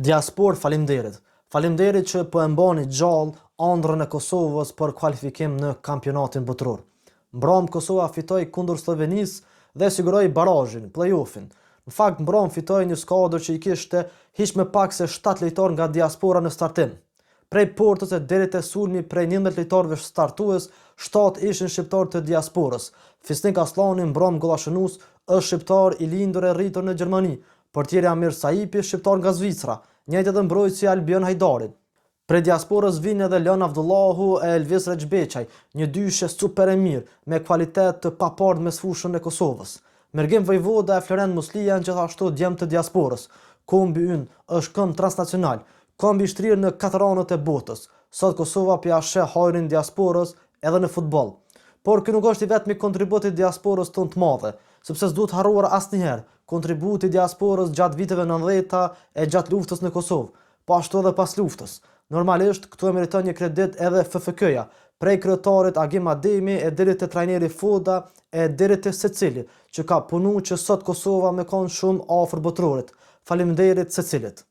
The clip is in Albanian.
Diaspor, faleminderit. Faleminderit që po e mbani gjallë ëndrrën e Kosovës për kualifikim në kampionatin botror. Mbram Kosova fitoi kundër Slovenisë dhe siguroi barazhin, play-offin. Në fakt Mbram fitoi një skuadër që i kishte hiç më pak se 7 lojtarë nga diaspora në startim. Prej portës e deri te sulmi prej 11 lojtarëve startues, 7 ishin shqiptarë të diasporës. Fisnik Aslani, Mbram gollashënues, është shqiptar i lindur e rritur në Gjermani. Portieri Amir Saipi, shqiptar nga Zvicra, njëjtë edhe mbrojtësi Albion Hajdarit. Prej diasporës vijnë edhe Lon Avdullahu e Elvis Rexbeçaj, një dyshe super e mirë, me kvalitet të paparë mes fushën e Kosovës. Mergim Vojvoda e Florent Muslijan, gjithashtu djem të diasporës. Kombi ynë është këmbë transnacional, kombi i shtrirë në 4 anët e botës. Sot Kosova po ja sheh hajrin diasporës edhe në futboll. Por ky nuk është i vetmi kontribut i diasporës tonë të madhe, sepse s'duhet harruar asnjëherë kontributi i diasporës gjatë viteve 90-ta e gjatë luftës në Kosovë, po ashtu edhe pas luftës. Normalisht këtu e meriton një kredit edhe FFK-ja, prej kryetarit Agim Ademi e deri te trajneri Foda e deri te secili që ka punu që sot Kosova me kon shumë afër botrorit. Faleminderit secilit.